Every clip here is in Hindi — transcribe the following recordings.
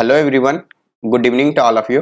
Hello everyone, good evening to all of you.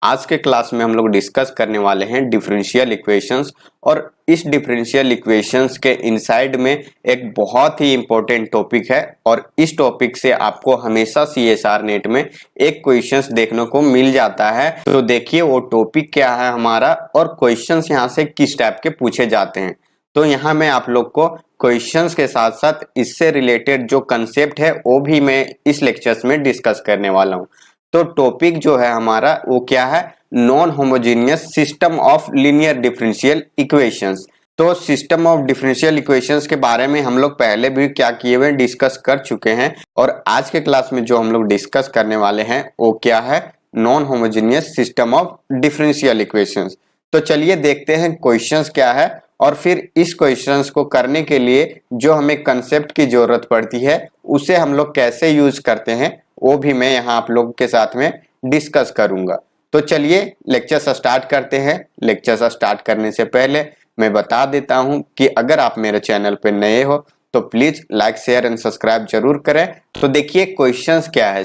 आज के क्लास में हम लोग डिस्कस करने वाले हैं डिफरेंशियल इक्वेशंस। और इस डिफरेंशियल इक्वेशंस के इनसाइड में एक बहुत ही इंपॉर्टेंट टॉपिक है और इस टॉपिक से आपको हमेशा सीएसआर नेट में एक क्वेश्चंस देखने को मिल जाता है। तो देखिए वो टॉपिक क्या है हमारा और क्वेश्चंस यहाँ से किस टाइप के पूछे जाते हैं। तो यहाँ मैं आप लोग को क्वेश्चंस के साथ साथ इससे रिलेटेड जो कंसेप्ट है वो भी मैं इस लेक्चर्स में डिस्कस करने वाला हूँ। तो टॉपिक जो है हमारा वो क्या है, non homogeneous system of linear differential equations. तो सिस्टम ऑफ डिफरेंशियल इक्वेशंस के बारे में हम लोग पहले भी क्या किए हुए डिस्कस कर चुके हैं और आज के क्लास में जो हम लोग डिस्कस करने वाले हैं वो क्या है, non homogeneous system of differential equations. तो चलिए देखते हैं क्वेश्चंस क्या है और फिर इस क्वेश्चंस को करने के लिए जो हमें कंसेप्ट की जरूरत पड़ती है उसे हम लोग कैसे यूज करते हैं वो भी मैं यहाँ आप लोगों के साथ में डिस्कस करूंगा। तो चलिए लेक्चर स्टार्ट करते हैं। लेक्चर स्टार्ट करने से पहले मैं बता देता हूं कि अगर आप मेरे चैनल पर नए हो तो please like share and subscribe जरूर करें। तो देखिए क्वेश्चंस क्या है।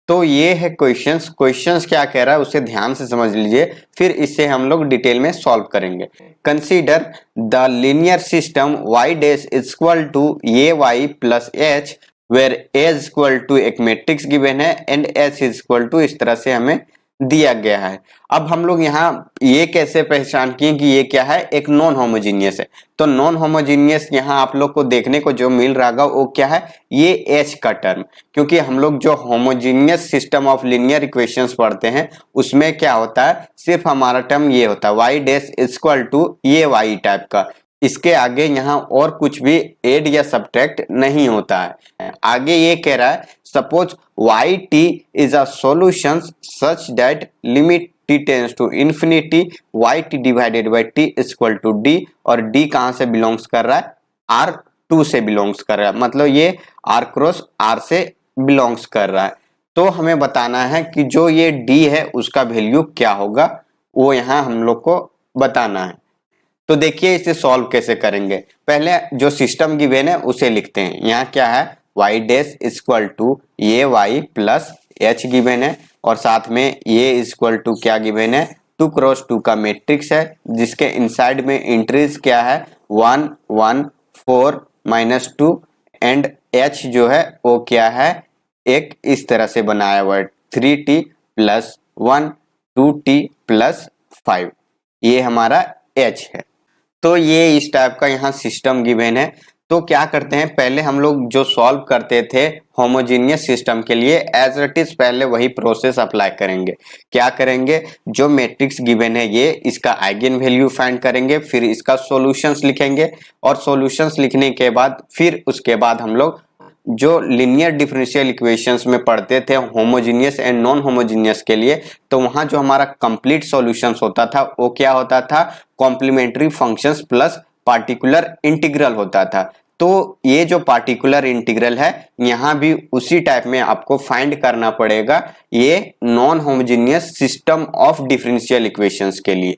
तो ये है क्वेश्चंस क्या कह रहा है उसे ध्यान से समझ लीजिए, फिर इसे हम लोग डिटेल में सॉल्व करेंगे। Consider the linear system y dash equal to A Y plus H where a is equal to एक मैट्रिक्स गिवन है and h is equal to इस तरह से हमें दिया गया है। अब हम लोग यहाँ ये कैसे पहचान किए कि ये क्या है, एक नॉन होमोजीनियस है। तो नॉन होमोजीनियस यहाँ आप लोग को देखने को जो मिल रहा वो क्या है, ये h का टर्म। क्योंकि हम लोग जो homogeneous system of linear equations पढ़ते हैं उसमें क्या होता है, सिर्फ हमारा टर्म ये होता है y डैश इक्वल टू ये y टाइप का। इसके आगे यहाँ और कुछ भी ऐड या सब्ट्रैक्ट नहीं होता है। आगे ये कह रहा है suppose y t is a solution such that limit t tends to infinity y t divided by t equal to d। और d कहाँ से बिलोंग्स कर रहा है, R2 से बिलोंग्स कर रहा है, मतलब ये R क्रॉस R से बिलोंग्स कर रहा है। तो हमें बताना है कि जो ये d है उसका वैल्यू क्या होगा, वो यहाँ हम लोग को बताना है। तो देखिए इसे सॉल्व कैसे करेंगे। पहले जो सिस्टम गिवन है उसे लिखते हैं। यहाँ क्या है, y डैश इक्वल टू ये y प्लस h गिवन है और साथ में ये इक्वल टू क्या गिवन है, 2 क्रॉस 2 का मैट्रिक्स है जिसके इनसाइड में एंट्रीज क्या है 1 1 4 -2 एंड h जो है वो क्या है, एक इस तरह से बनाया हुआ है 3t प्लस 1 2t प्लस 5, ये हमारा h है। तो ये इस टाइप का यहाँ सिस्टम गिवन है। तो क्या करते हैं, पहले हम लोग जो सॉल्व करते थे होमोजीनियस सिस्टम के लिए एज इट इज पहले वही प्रोसेस अप्लाई करेंगे। क्या करेंगे, जो मैट्रिक्स गिवन है ये इसका आइगन वैल्यू फाइंड करेंगे, फिर इसका सॉल्यूशंस लिखेंगे और सॉल्यूशंस लिखने के बाद फिर उसके बाद हम लोग जो लीनियर डिफरेंशियल इक्वेशंस में पढ़ते थे होमोजीनियस एंड नॉन होमोजीनियस के लिए, तो वहां जो हमारा कंप्लीट सॉल्यूशंस होता था वो क्या होता था, complementary functions plus particular integral होता था। तो ये जो पार्टिकुलर इंटीग्रल है यहाँ भी उसी टाइप में आपको फाइंड करना पड़ेगा, ये non homogeneous system of differential equations के लिए।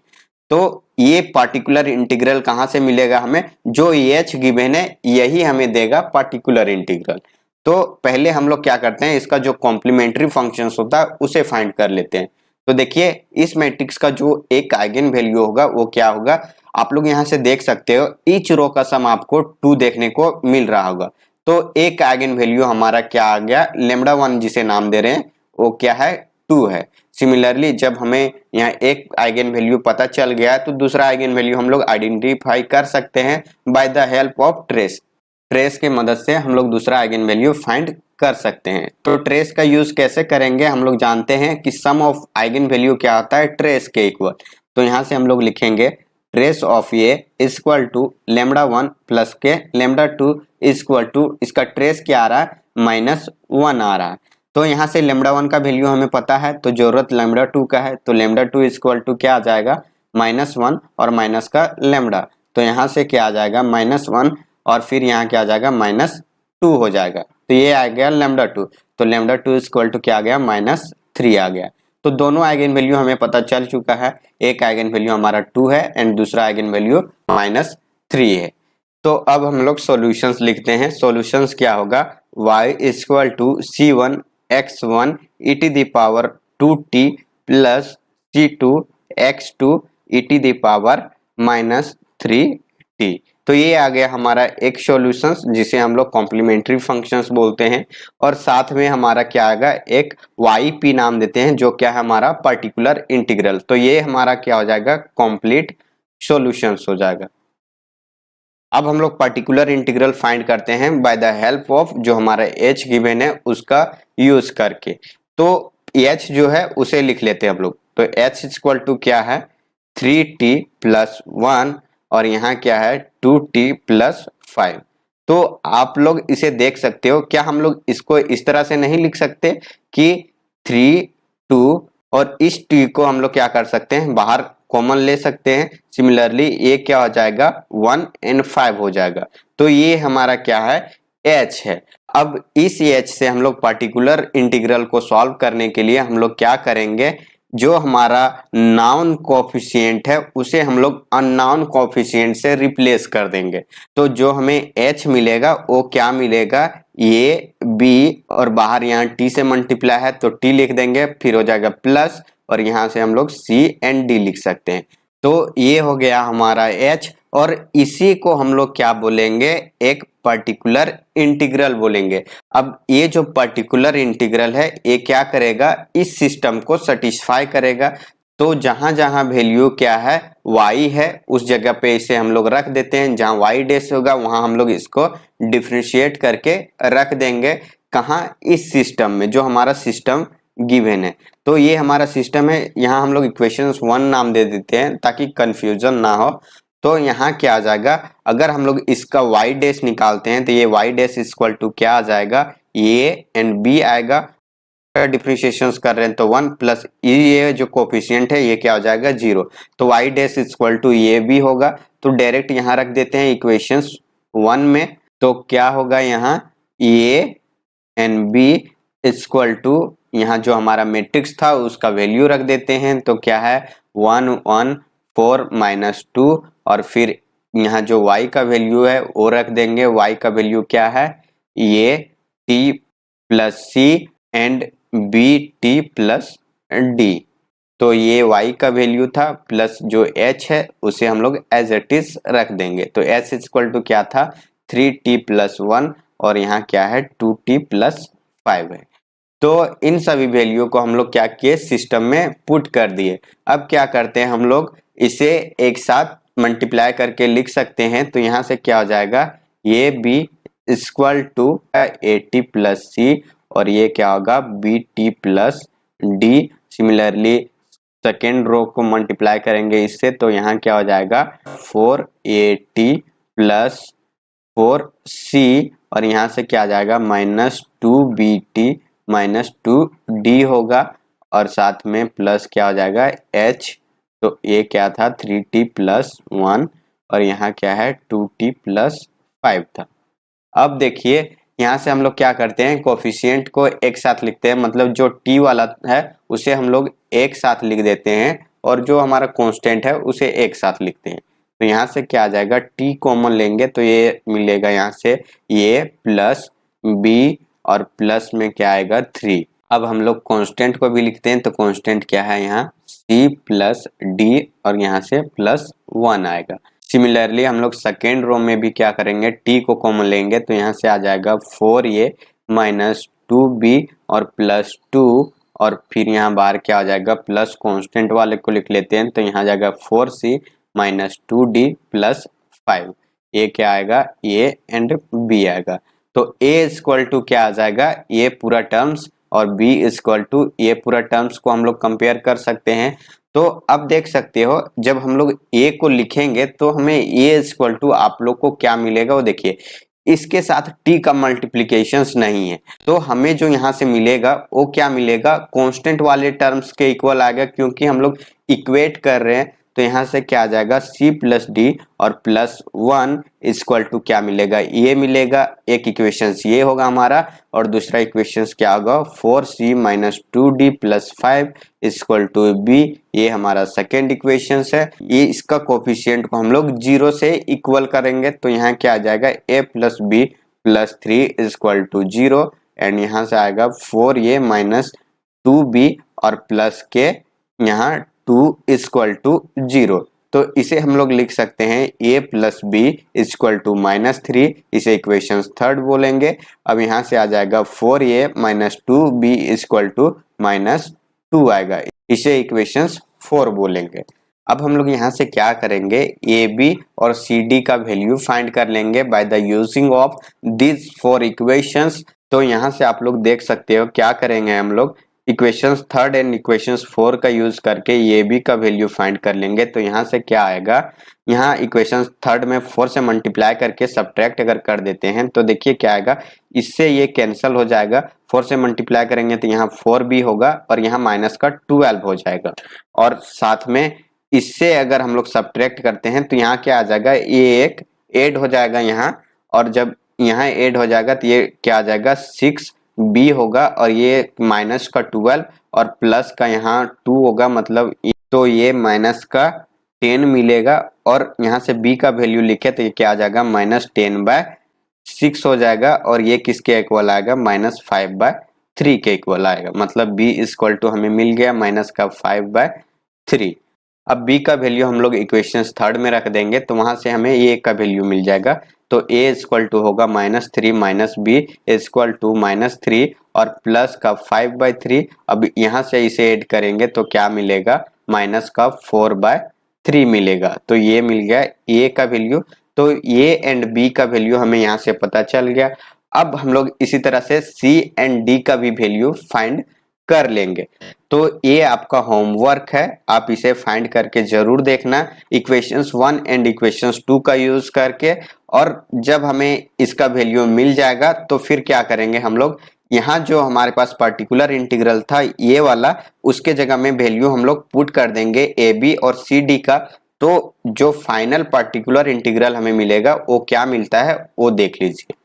तो ये पार्टिकुलर इंटीग्रल कहां से मिलेगा हमें, जो h गिवन है यही हमें देगा पार्टिकुलर इंटीग्रल। तो पहले हम लोग क्या करते हैं, इसका जो कॉम्प्लीमेंट्री फंक्शंस होता है उसे फाइंड कर लेते हैं। तो देखिए इस मैट्रिक्स का जो एक आइगन वैल्यू होगा वो क्या होगा, आप लोग यहाँ से देख सकते हो ईच रो का सम आपको 2 देखने को मिल रहा होगा। तो एक आइगन वैल्यू हमारा क्या आ गया, λ1 जिसे नाम दे रहे हैं वो क्या है, 2 है। सिमिलरली जब हमें यहाँ एक आइगन वैल्यू पता चल गया तो दूसरा आइगन वैल्यू हम लोग आइडेंटिफाई कर सकते हैं by the help of trace के मदद से हम लोग दूसरा आइगन वैल्यू फाइंड कर सकते हैं। तो ट्रेस का यूज कैसे करेंगे, हम लोग जानते हैं कि सम ऑफ आइगन वैल्यू क्या होता है, ट्रेस के इक्वल। तो यहाँ से हम लोग लिखेंगे ट्रेस ऑफ ये इक्वल टू λ1 प्लस के λ2 इक्वल टू, इसका ट्रेस क्या आ रहा है, -1 आ रहा है। तो यहाँ से λ1 का वैल्यू हमें पता है तो जरूरत λ2 का है, तो λ2 इक्वल टू क्या आ जाएगा, -1 और माइनस का λ। तो यहाँ से क्या आ जाएगा -1 और फिर यहाँ क्या आ जाएगा -2 हो जाएगा। तो ये आ गया λ2, तो λ2 इक्वल टू क्या आ गया, -3 आ गया। तो दोनों आइगन वैल्यू हमें पता चल चुका है, एक आइगन वैल्यू हमारा 2 है एंड दूसरा आइगन वैल्यू -3 है। तो अब हम लोग सॉल्यूशंस लिखते हैं। सॉल्यूशंस क्या होगा, y equal to c1 x1 e to the power 2t plus c2 x2 e to the power minus 3t। तो ये आ गया हमारा एक सॉल्यूशन जिसे हम लोग कॉम्प्लीमेंट्री फंक्शंस बोलते हैं, और साथ में हमारा क्या आएगा, एक yp नाम देते हैं जो क्या है हमारा पर्टिकुलर इंटीग्रल। तो ये हमारा क्या हो जाएगा, कंप्लीट सॉल्यूशंस हो जाएगा। अब हम लोग पर्टिकुलर इंटीग्रल फाइंड करते हैं बाय द हेल्प ऑफ जो हमारा h गिवन है उसका यूज करके। तो h जो है उसे लिख लेते हैं हम लोग। तो h इक्वल टू क्या है, 3t प्लस 1 और यहाँ क्या है 2t प्लस 5। तो आप लोग इसे देख सकते हो, क्या हम लोग इसको इस तरह से नहीं लिख सकते कि 3 2 और इस t को हम लोग क्या कर सकते हैं, बाहर कॉमन ले सकते हैं। सिमिलरली ये क्या हो जाएगा 1 and 5 हो जाएगा। तो ये हमारा क्या है, h है। अब इस h से हम लोग पर्टिकुलर इंटीग्रल को सॉल्व करने के लिए हम लोग क्या करेंगे, जो हमारा नाउन कोफिशिएंट है उसे हम लोग अननाउन कोफिशिएंट से रिप्लेस कर देंगे। तो जो हमें h मिलेगा वो क्या मिलेगा, ये b और बाहर यहाँ t से मल्टीप्लाई है तो t लिख देंगे, फिर हो जाएगा प्लस और यहाँ से हम लोग c एंड d लिख सकते हैं। तो ये हो गया हमारा h, और इसी को हम लोग क्या बोलेंगे, एक पर्टिकुलर इंटीग्रल बोलेंगे। अब ये जो पर्टिकुलर इंटीग्रल है ये क्या करेगा, इस सिस्टम को सेटिस्फाई करेगा। तो जहां जहां वैल्यू क्या है y है उस जगह पे इसे हम लोग रख देते हैं, जहां y डैश होगा वहां हम लोग इसको डिफरेंशिएट करके रख देंगे। कहाँ, इस सिस्टम में जो हमारा सिस्टम गिवन है। तो ये हमारा सिस्टम है, यहाँ हम लोग इक्वेशंस 1 नाम दे देते हैं ताकि कंफ्यूजन ना हो। तो यहाँ क्या आ जाएगा, अगर हम लोग इसका y डैश निकालते हैं तो ये y डैश इक्वल टू क्या आ जाएगा, a एंड b आएगा। डिफरेंशिएशंस कर रहे हैं तो 1 प्लस ये जो कोफिशिएंट है ये क्या हो जाएगा 0। तो y डैश इक्वल टू ये भी होगा। तो डायरेक्ट यहाँ रख देते हैं इक्वेशंस 1 में। तो क्या होगा यहाँ, a and b equal to यहाँ जो हमारा मैट्रिक्स था उसका वैल्यू रख देते हैं। तो क्या है 1 1 4 माइनस 2, और फिर यहाँ जो y का वैल्यू है वो रख देंगे। y का वैल्यू क्या है, ये t plus c and b t plus d। तो ये y का वैल्यू था प्लस जो h है उसे हम लोग एज इट इज रख देंगे। तो h इक्वल टू क्या था 3t प्लस 1 और यहाँ क्या है 2t प्लस 5 है। तो इन सभी वैल्यू को हम लोग क्या किए, सिस्टम में पुट कर दिए। अब क्या करते हैं, हम लोग इसे एक साथ मल्टीप्लाई करके लिख सकते हैं। तो यहाँ से क्या हो जाएगा, ये b equal to 80 plus c और ये क्या होगा bt plus d। Similarly second row को मल्टीप्लाई करेंगे इससे, तो यहाँ क्या हो जाएगा 480 प्लस 4c और यहाँ से क्या आ जाएगा माइनस 2bt माइनस 2d होगा, और साथ में प्लस क्या हो जाएगा h। तो ये क्या था 3t प्लस 1 और यहाँ क्या है 2t प्लस 5 था। अब देखिए यहाँ से हम लोग क्या करते हैं, कोफिशिएंट को एक साथ लिखते हैं, मतलब जो t वाला है उसे हम लोग एक साथ लिख देते हैं और जो हमारा कांस्टेंट है उसे एक साथ लिखते हैं। तो यहाँ से क्या आ जाएगा, t कॉमन लेंगे तो ये मिलेगा यहाँ से ये प्लस b और प्लस में क्या आएगा 3। अब हम लोग कांस्टेंट को भी लिखते हैं, तो कांस्टेंट क्या है यहाँ c प्लस d और यहाँ से प्लस 1 आएगा। सिमिलरली हम लोग सेकेंड रो में भी क्या करेंगे, t को कॉमन लेंगे तो यहाँ से आ जाएगा 4 ये माइनस 2b और प्लस 2 और फिर यहाँ बाहर क्या आ जाएगा प्लस कांस्टेंट वाले को लिख लेते हैं। तो यहाँ जाएगा 4c माइनस 2d प्लस 5। ये क्या आएगा, a एंड b आएगा। तो a इक्वल टू क्या आ जाएगा, ये पूरा टर्म्स, और b इक्वल टू ये पूरा टर्म्स को हम लोग कंपेयर कर सकते हैं। तो अब देख सकते हो जब हम लोग a को लिखेंगे तो हमें a इक्वल टू आप लोग को क्या मिलेगा, वो देखिए इसके साथ t का मल्टीप्लिकेशंस नहीं है। तो हमें जो यहाँ से मिलेगा वो क्या मिलेगा, कांस्टेंट वाले टर्म्स के इक्वल आएगा, क्योंकि हम लोग इक्वेट कर रहे हैं। तो यहाँ से क्या आ जाएगा c प्लस डी और प्लस 1 इक्वल टू क्या मिलेगा, ये मिलेगा। एक इक्वेशन ये होगा हमारा, और दूसरा इक्वेशन क्या होगा 4c minus 2d plus 5 equal to b। ये हमारा सेकेंड इक्वेशन है। ये इसका कोफिशिएंट को हम लोग 0 से इक्वल करेंगे। तो यहाँ क्या आ जाएगा a plus b plus 3 equal to 0 and यहाँ से आएगा 4a माइनस 2b और प्लस के यहाँ 2 इक्वल टू 0। तो इसे हम लोग लिख सकते हैं a plus b equal to -3, इसे इक्वेशन थर्ड बोलेंगे। अब यहाँ से आ जाएगा 4a minus 2b equal to -2 आएगा, इसे इक्वेशन 4 बोलेंगे। अब हम लोग यहाँ से क्या करेंगे, ए बी और सी डी का वैल्यू फाइंड कर लेंगे by the using of this 4 equations. तो यहाँ से आप लोग देख सकते हो क्या करेंगे, हम लोग इक्वेशंस थर्ड एंड इक्वेशंस 4 का यूज करके ए बी का वैल्यू फाइंड कर लेंगे। तो यहाँ से क्या आएगा, यहाँ इक्वेशंस थर्ड में 4 से मल्टीप्लाई करके सब्ट्रैक्ट अगर कर देते हैं तो देखिए क्या आएगा, इससे ये कैंसिल हो जाएगा। 4 से मल्टीप्लाई करेंगे तो यहाँ 4b होगा और यहाँ माइनस का 12 हो जाएगा, और साथ में इससे अगर हम लोग सब्ट्रैक्ट करते हैं तो यहाँ क्या आ जाएगा, ये एक ऐड हो जाएगा यहाँ, और जब यहाँ ऐड हो जाएगा तो ये क्या आ जाएगा 6b होगा, और ये माइनस का 12 और प्लस का यहाँ 2 होगा, मतलब तो ये माइनस का 10 मिलेगा। और यहाँ से b का वैल्यू लिखे तो ये क्या आ जाएगा -10/6 हो जाएगा, और ये किसके इक्वल आएगा, -5/3 के इक्वल आएगा। मतलब b इक्वल टू हमें मिल गया -5/3। अब b का वैल्यू हम लोग इक्वेशन थर्ड में रख देंगे तो वहां से हमें a का वैल्यू मिल जाएगा। तो a इक्वल टू होगा -3 माइनस b इक्वल टू -3 और प्लस का 5/3। अब यहाँ से इसे ऐड करेंगे तो क्या मिलेगा, माइनस का 4/3 मिलेगा। तो ये मिल गया a का वैल्यू। तो a एंड b का वैल्यू हमें यहाँ से पता चल गया। अब हम लोग इसी तरह से c एंड d का भी वैल्यू फाइंड कर लेंगे। तो ये आपका होमवर्क है, आप इसे फाइंड करके जरूर देखना इक्वेशंस 1 एंड इक्वेशंस 2 का यूज करके। और जब हमें इसका वैल्यू मिल जाएगा तो फिर क्या करेंगे, हम लोग यहाँ जो हमारे पास पर्टिकुलर इंटीग्रल था ये वाला, उसके जगह में वैल्यू हम लोग पुट कर देंगे ए बी और सी डी का। तो जो फाइनल पर्टिकुलर इंटीग्रल हमें मिलेगा वो क्या मिलता है वो देख लीजिए।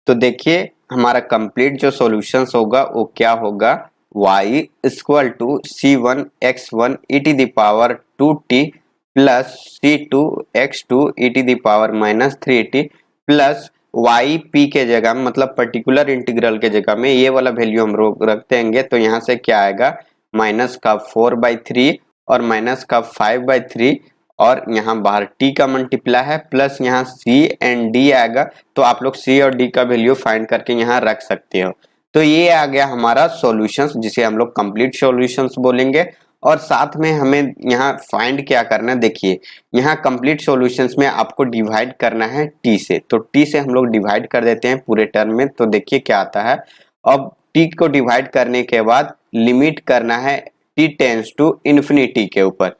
तो देखिए हमारा कंप्लीट जो सॉल्यूशंस होगा वो क्या होगा, y equal to c1 x1 e to the power 2t plus c2 x2 e to the power -3t plus yp के जगह में, मतलब पर्टिकुलर इंटीग्रल के जगह में ये वाला वैल्यू हम लोग रख देंगे। तो यहाँ से क्या आएगा, माइनस का 4/3 और माइनस का 5/3, और यहाँ बाहर t का मल्टीप्लाई है, प्लस यहाँ c एंड d आएगा। तो आप लोग c और d का वैल्यू फाइंड करके यहाँ रख सकते हो। तो ये आ गया हमारा सॉल्यूशंस, जिसे हम लोग कंप्लीट सॉल्यूशंस बोलेंगे। और साथ में हमें यहाँ फाइंड क्या करना है, देखिए यहाँ कंप्लीट सॉल्यूशंस में आपको डिवाइड करना है t से। तो t से हम लोग डिवाइड कर देते हैं पूरे टर्म में। तो देखिए क्या आता है, अब t को डिवाइड करने के बाद लिमिट करना है t टेंड्स टू इन्फिनिटी के ऊपर।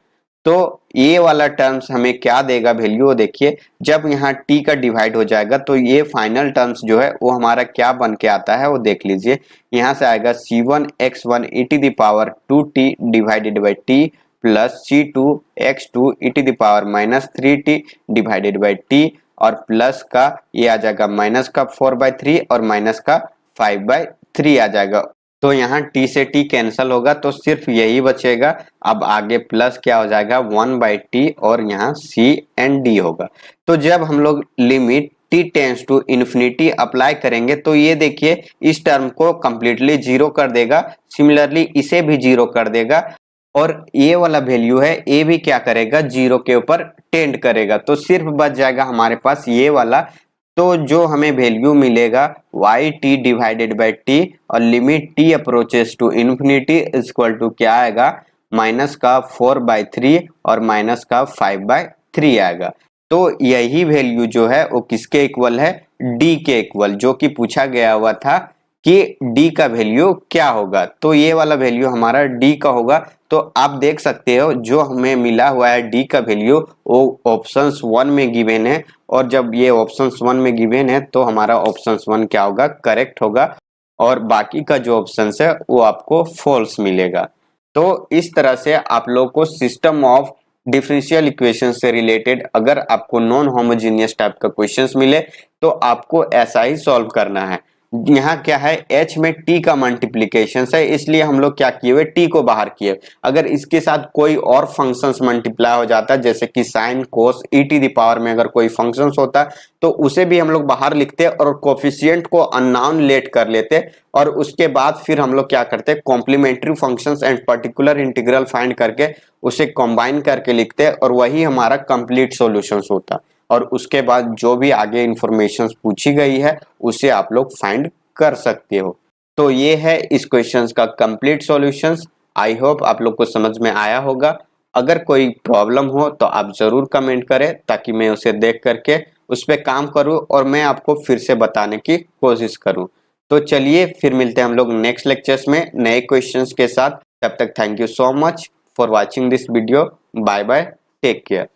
तो ये वाला टर्म्स हमें क्या देगा वैल्यू, देखिए जब यहाँ t का डिवाइड हो जाएगा तो ये फाइनल टर्म्स जो है वो हमारा क्या बन के आता है वो देख लीजिए। यहाँ से आएगा c1 x1 e to the power 2t divided by t plus c2 x2 e to the power -3t divided by t, और प्लस का ये आ जाएगा माइनस का 4/3 और माइनस का 5/3 आ जाएगा। तो यहाँ t से t कैंसल होगा तो सिर्फ यही बचेगा। अब आगे प्लस क्या हो जाएगा 1/t और यहाँ c एंड d होगा। तो जब हम लोग limit t tends to infinity apply करेंगे तो ये देखिए इस टर्म को कंप्लीटली जीरो कर देगा, सिमिलरली इसे भी जीरो कर देगा, और ये वाला वैल्यू है ये भी क्या करेगा, जीरो के ऊपर टेंड करेगा। तो सिर्फ बच जाएगा हमारे पास ये वाला। तो जो हमें वैल्यू मिलेगा y t divided by t और limit t approaches to infinity equal to क्या आएगा, माइनस का 4/3 और माइनस का 5/3 आएगा। तो यही वैल्यू जो है वो किसके इक्वल है, डी के इक्वल, जो कि पूछा गया हुआ था कि डी का वैल्यू क्या होगा। तो ये वाला वैल्यू हमारा डी का होगा। तो आप देख सकते हो जो हमें मिला हुआ है डी का वैल्यू वो ऑप्शंस 1 में गिवन है, और जब ये ऑप्शंस 1 में गिवन है तो हमारा ऑप्शंस 1 क्या होगा, करेक्ट होगा, और बाकी का जो ऑप्शंस है वो आपको फॉल्स मिलेगा। तो इस तरह से आप लोग को सिस्टम ऑफ डिफरेंशियल इक्वेशन से रिलेटेड अगर आपको नॉन होमोजेनियस टाइप का क्वेश्चंस मिले तो आपको ऐसा ही सॉल्व करना है। यहाँ क्या है, h में t का मल्टीप्लीकेशन है, इसलिए हम लोग क्या किए हुए, t को बाहर किए। अगर इसके साथ कोई और फंक्शंस मल्टीप्लाई हो जाता है, जैसे कि sine cos e to the power में अगर कोई फंक्शंस होता है तो उसे भी हम लोग बाहर लिखते और कोफिशिएंट को अननोन लेट कर लेते, और उसके बाद फिर हम लोग क्या करते, complementary functions and particular integral find करके उसे कंबाइन करके लिखते, और वही हमारा कंप्लीट सॉल्यूशंस होता। और उसके बाद जो भी आगे इंफॉर्मेशन पूछी गई है उसे आप लोग फाइंड कर सकते हो। तो ये है इस क्वेश्चंस का कंप्लीट सॉल्यूशंस। आई होप आप लोग को समझ में आया होगा। अगर कोई प्रॉब्लम हो तो आप जरूर कमेंट करें, ताकि मैं उसे देख करके उस पर काम करूं और मैं आपको फिर से बताने की कोशिश करूं। तो चलिए फिर मिलते हैं हम लोग नेक्स्ट लेक्चर्स में नए क्वेश्चंस के साथ। तब तक thank you so much for watching this video. Bye bye, take care.